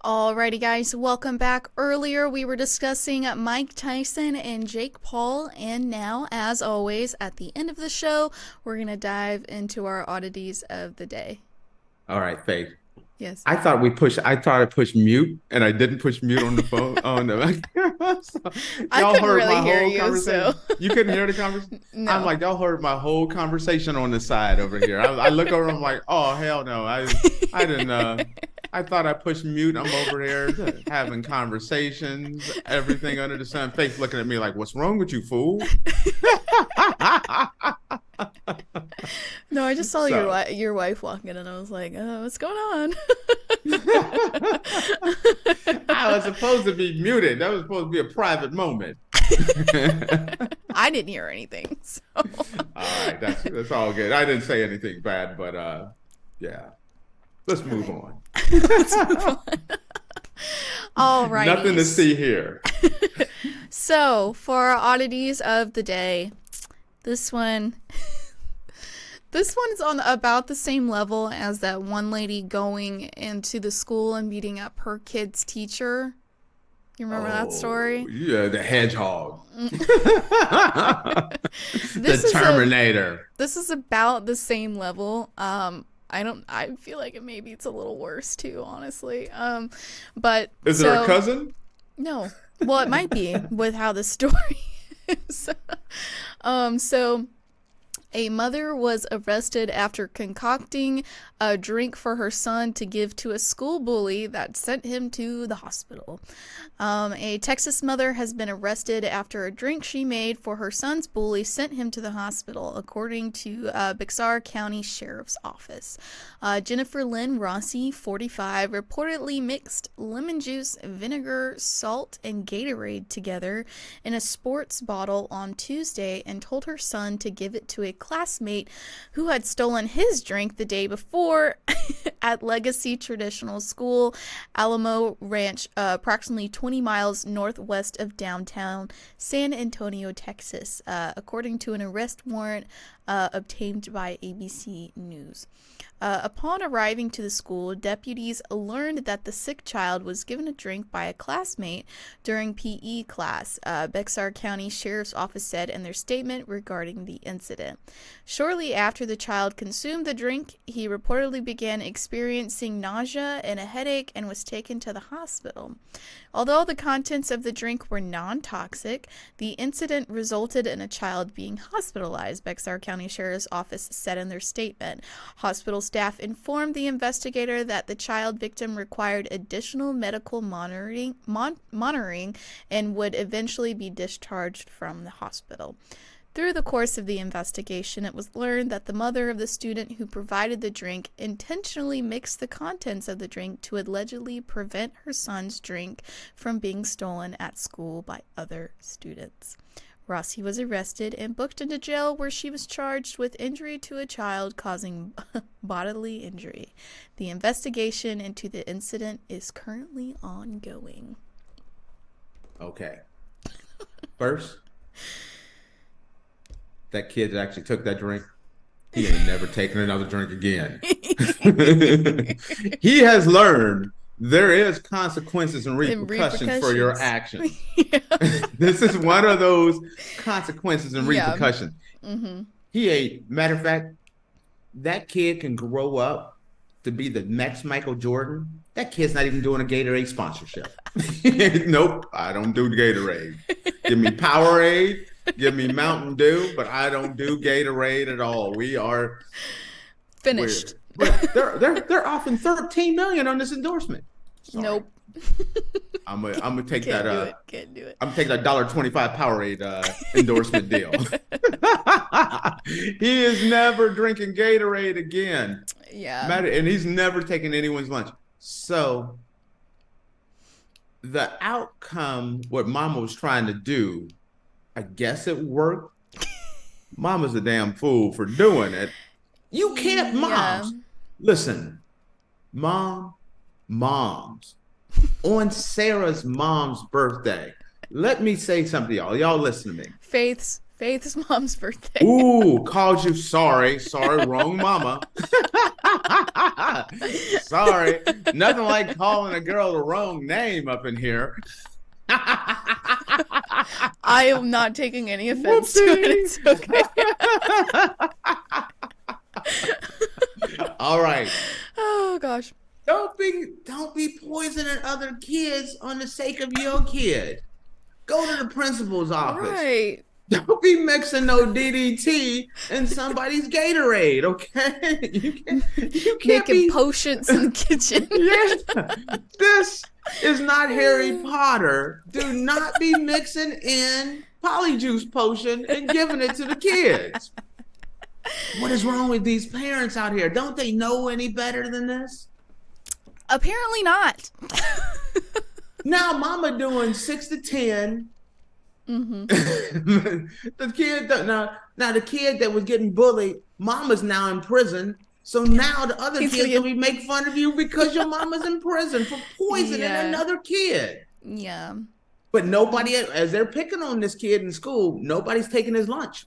Alrighty, guys, welcome back. Earlier, we were discussing Mike Tyson and Jake Paul, and now, as always, at the end of the show, we're going to dive into our oddities of the day. All right, Faith. Yes. I thought I pushed mute and I didn't push mute on the phone on the so, I y'all couldn't heard really my hear whole you, so. conversation. You couldn't hear the conversation? No. I'm like, y'all heard my whole conversation on the side over here. I look over, I'm like, oh hell no. I didn't I thought I pushed mute. I'm over here having conversations, everything under the sun. Faith looking at me like, what's wrong with you, fool? No, I just saw your wife walking in, and I was like, oh, what's going on? I was supposed to be muted. That was supposed to be a private moment. I didn't hear anything. So. All right, that's all good. I didn't say anything bad, but yeah. Let's move on. Let's move on. All right. Nothing to see here. So, for our oddities of the day, this one's on about the same level as that one lady going into the school and beating up her kid's teacher. You remember that story? Yeah, the hedgehog. The Terminator. This is about the same level. I feel like maybe it's a little worse too, honestly. But is it her cousin? No. Well, it might be with how the story is. So a mother was arrested after concocting a drink for her son to give to a school bully that sent him to the hospital. A Texas mother has been arrested after a drink she made for her son's bully sent him to the hospital, according to Bexar County Sheriff's Office. Jennifer Lynn Rossi, 45, reportedly mixed lemon juice, vinegar, salt, and Gatorade together in a sports bottle on Tuesday and told her son to give it to a classmate who had stolen his drink the day before at Legacy Traditional School, Alamo Ranch, approximately 20 miles northwest of downtown San Antonio, Texas, according to an arrest warrant obtained by ABC News. Upon arriving to the school, deputies learned that the sick child was given a drink by a classmate during PE class, Bexar County Sheriff's Office said in their statement regarding the incident. Shortly after the child consumed the drink, he reportedly began experiencing nausea and a headache and was taken to the hospital. Although the contents of the drink were non-toxic, the incident resulted in a child being hospitalized, Bexar County Sheriff's Office said in their statement. Hospital staff informed the investigator that the child victim required additional medical monitoring and would eventually be discharged from the hospital. Through the course of the investigation, it was learned that the mother of the student who provided the drink intentionally mixed the contents of the drink to allegedly prevent her son's drink from being stolen at school by other students. Rossi was arrested and booked into jail, where she was charged with injury to a child causing bodily injury. The investigation into the incident is currently ongoing. Okay. First, that kid that actually took that drink, he ain't never taken another drink again. He has learned there is consequences and repercussions for your actions. Yeah. This is one of those consequences and repercussions. Yeah. Mm-hmm. Matter of fact, that kid can grow up to be the next Michael Jordan. That kid's not even doing a Gatorade sponsorship. Nope, I don't do Gatorade. Give me Powerade. Give me Mountain Dew, but I don't do Gatorade at all. We are finished. They're offering $13 million on this endorsement. Sorry. Nope. I'm gonna take that. Can't do it. I'm taking that $1.25 Powerade endorsement deal. He is never drinking Gatorade again. Yeah. And he's never taking anyone's lunch. So the outcome, what Mama was trying to do, I guess it worked. Mama's a damn fool for doing it. You can't, moms. Yeah. Listen, moms, on Sarah's mom's birthday. Let me say something to y'all. Y'all listen to me. Faith's Faith's mom's birthday. Ooh, called you sorry, wrong mama. Sorry. Nothing like calling a girl the wrong name up in here. I am not taking any offense to it. It's okay. All right. Oh gosh. Don't be poisoning other kids on the sake of your kid. Go to the principal's office. Right. Don't be mixing no DDT in somebody's Gatorade, okay? You can't making be potions in the kitchen. Yes. This is not Harry Potter. Do not be mixing in polyjuice potion and giving it to the kids. What is wrong with these parents out here? Don't they know any better than this? Apparently not. Now mama doing 6 to 10. Mm-hmm. The kid the kid that was getting bullied, mama's now in prison. So now the other kids will be make fun of you because your mama's in prison for poisoning another kid. Yeah. But nobody, as they're picking on this kid in school, nobody's taking his lunch.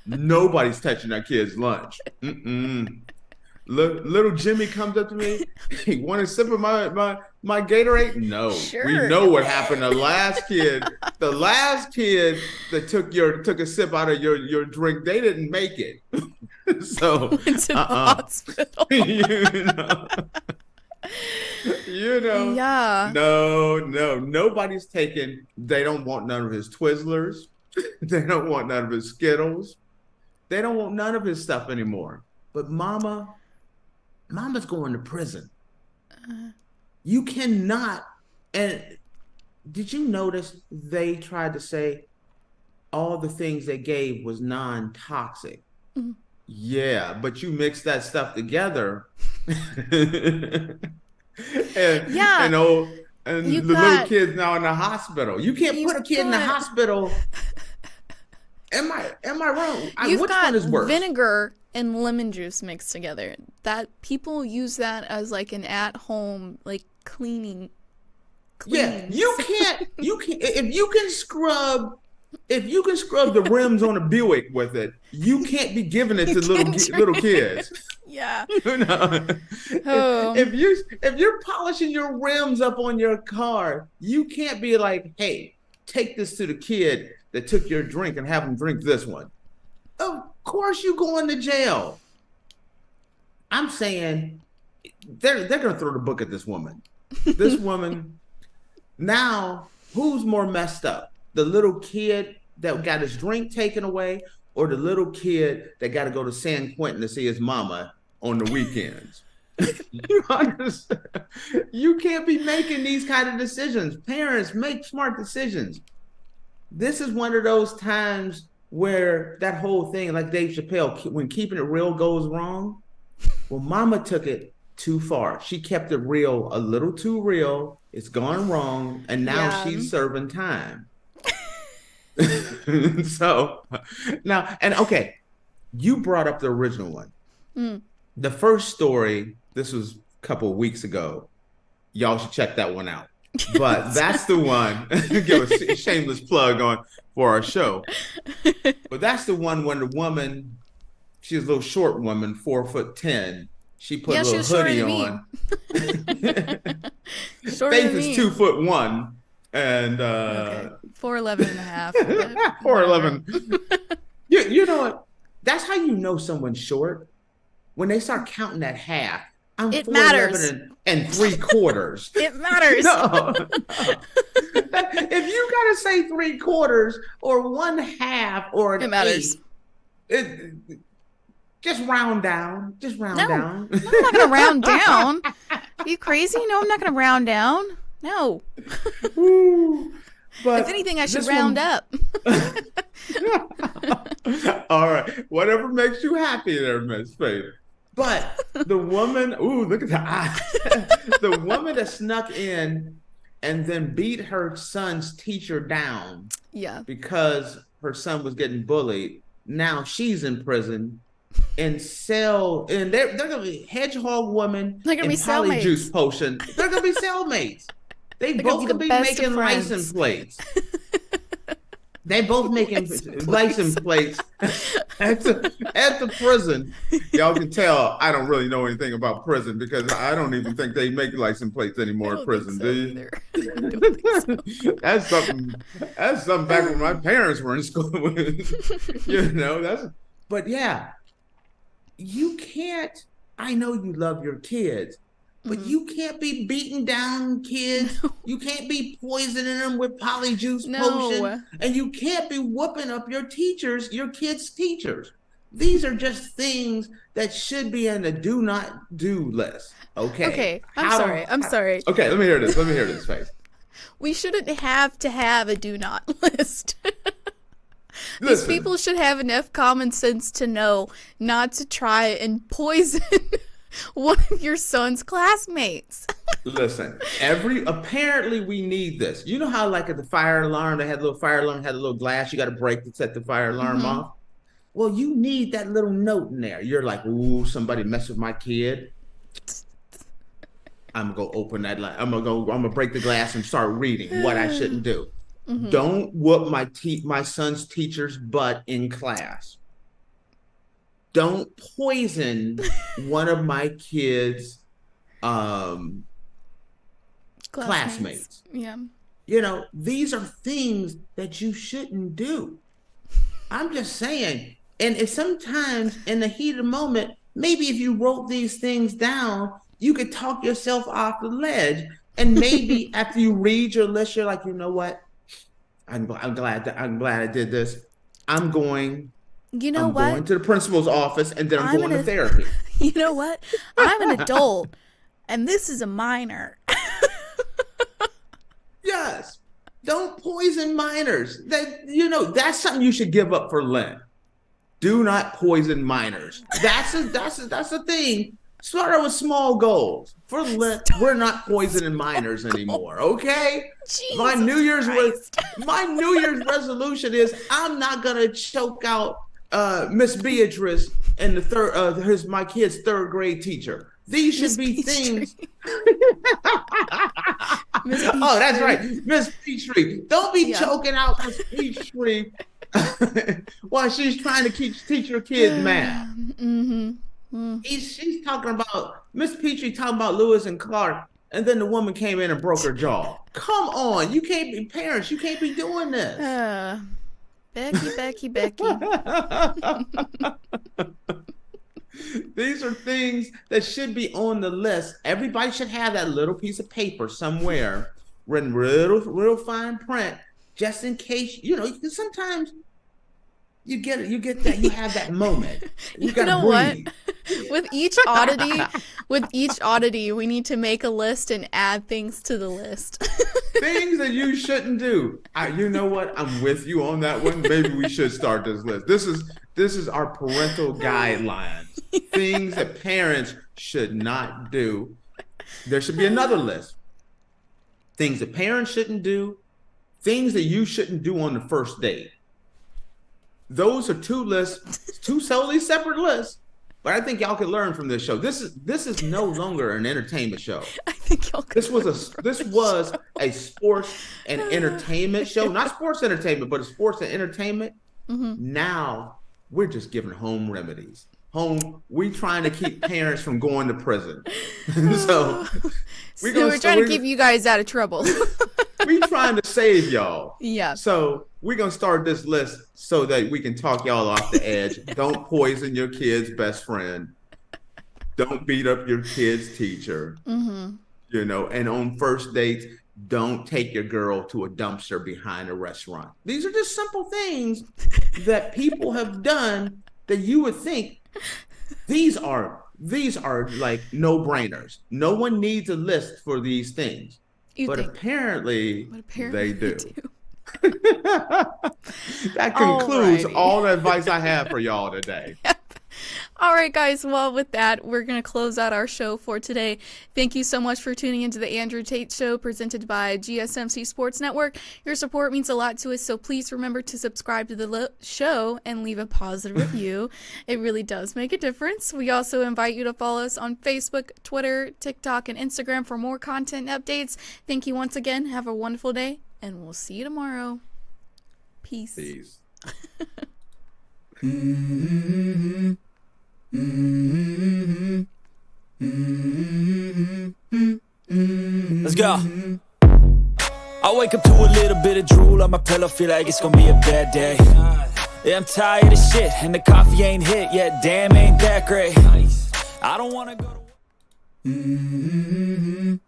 Nobody's touching that kid's lunch. Little Jimmy comes up to me. He want a sip of my Gatorade? No. Sure. We know what happened. The last kid that took a sip out of your drink, they didn't make it. So went to the hospital. You know. Yeah. No. Nobody's taking. They don't want none of his Twizzlers. They don't want none of his Skittles. They don't want none of his stuff anymore. But Mama's going to prison. You cannot. And did you notice they tried to say all the things they gave was non-toxic? Mm-hmm. Yeah, but you mix that stuff together. and the little kid's now in the hospital. You can't put a kid in the hospital. Am I wrong? Which one is worse? Vinegar and lemon juice mixed together. That people use that as like an at-home like cleaning. Yeah, you can't. If you can scrub the rims on a Buick with it, you can't be giving it to little kids. Yeah. You know. Oh. If you're polishing your rims up on your car, you can't be like, hey, take this to the kid that took your drink and have them drink this one. Of course you going to jail. I'm saying they're going to throw the book at this woman. This woman, now, who's more messed up? The little kid that got his drink taken away or the little kid that got to go to San Quentin to see his mama on the weekends? You understand? You can't be making these kind of decisions. Parents, make smart decisions. This is one of those times where that whole thing, like Dave Chappelle, when keeping it real goes wrong. Well, mama took it too far. She kept it real, a little too real. It's gone wrong. And now she's serving time. So now, and okay, you brought up the original one. The first story, this was a couple of weeks ago. Y'all should check that one out. But that's the one. Give a shameless plug on for our show. But that's the one when the woman, she's a little short woman, 4'10". She put a little hoodie on. Faith is 2'1", and 4'11" and a half. 4'11". You know what? That's how you know someone's short. When they start counting that half. I'm 4'11" and 3/4. It matters. No. If you gotta say 3/4 or 1/2 or an it matters. Just round down. Just round down. No, I'm not gonna round down. Are you crazy? No, I'm not gonna round down. No. Ooh, but if anything, I should round up. All right. Whatever makes you happy there, Miss Faith. But the woman, ooh, look at the eyes. The woman that snuck in and then beat her son's teacher down. Yeah. Because her son was getting bullied. Now she's in prison and they're gonna be hedgehog woman and polyjuice potion. They're gonna be cellmates. They're both gonna be making license plates. They both making license plates at the prison. Y'all can tell I don't really know anything about prison because I don't even think they make license plates anymore at prison. Do you? I don't think so. That's something back when my parents were in school. But yeah, you can't. I know you love your kids, but you can't be beating down kids. No. You can't be poisoning them with polyjuice potion. And you can't be whooping up your kids' teachers. These are just things that should be in the do not do list. Okay. I'm sorry. Okay, let me hear this, Faith. We shouldn't have to have a do not list. These people should have enough common sense to know not to try and poison one of your son's classmates. Listen, apparently we need this. You know how like at the fire alarm, they had a little fire alarm, had a little glass you got to break to set the fire alarm off? Well, you need that little note in there. You're like, ooh, somebody messed with my kid. I'm going to open that. I'm going to break the glass and start reading what I shouldn't do. Don't whoop my son's teacher's butt in class. Don't poison one of my kids' classmates. Yeah. These are things that you shouldn't do. I'm just saying. And it's sometimes in the heat of the moment, maybe if you wrote these things down, you could talk yourself off the ledge. And maybe after you read your list, you're like, you know what? I'm glad I did this. I'm going to the principal's office, and then I'm going to therapy. You know what? I'm an adult, and this is a minor. Yes. Don't poison minors. That's something you should give up for Lent. Do not poison minors. That's a thing. Start out with small goals. For Lent, we're not poisoning minors anymore, okay? My New Year's resolution is I'm not gonna choke out Miss Beatrice and my kid's third grade teacher. These should be things. Oh, that's right, Miss Peachtree. Don't be choking out Miss Peachtree while she's trying to teach her kids math. She's talking about Miss Petrie talking about Lewis and Clark, and then the woman came in and broke her jaw. Come on, you can't be parents. You can't be doing this. Becky. These are things that should be on the list. Everybody should have that little piece of paper somewhere written real fine print, just in case. Because sometimes you get that, you have that moment. You know breathe. What? With each oddity, we need to make a list and add things to the list. Things that you shouldn't do. You know what? I'm with you on that one. Maybe we should start this list. This is our parental guidelines. Things that parents should not do. There should be another list. Things that parents shouldn't do. Things that you shouldn't do on the first date. Those are two lists, two totally separate lists. But I think y'all can learn from this show. This is no longer an entertainment show. I think y'all can. This was a sports and entertainment show. Not sports entertainment, but a sports and entertainment. Now we're just giving home remedies. We trying to keep parents from going to prison. So we're trying to keep you guys out of trouble. We trying to save y'all. Yeah. So we're going to start this list so that we can talk y'all off the edge. Don't poison your kid's best friend. Don't beat up your kid's teacher. And on first dates, don't take your girl to a dumpster behind a restaurant. These are just simple things that people have done that you would think these are like no-brainers. No one needs a list for these things. But apparently they do. That concludes all the advice I have for y'all today. Yep. All right, guys. Well, with that, we're going to close out our show for today. Thank you so much for tuning into the Andrew Tate Show presented by GSMC Sports Network. Your support means a lot to us, so please remember to subscribe to the show and leave a positive review. It really does make a difference. We also invite you to follow us on Facebook, Twitter, TikTok, and Instagram for more content updates. Thank you once again. Have a wonderful day, and we'll see you tomorrow. Peace. Peace. Let's go. I wake up to a little bit of drool on my pillow, feel like it's gonna be a bad day. Yeah, I'm tired of shit, and the coffee ain't hit yet, damn, ain't that great. I don't wanna go to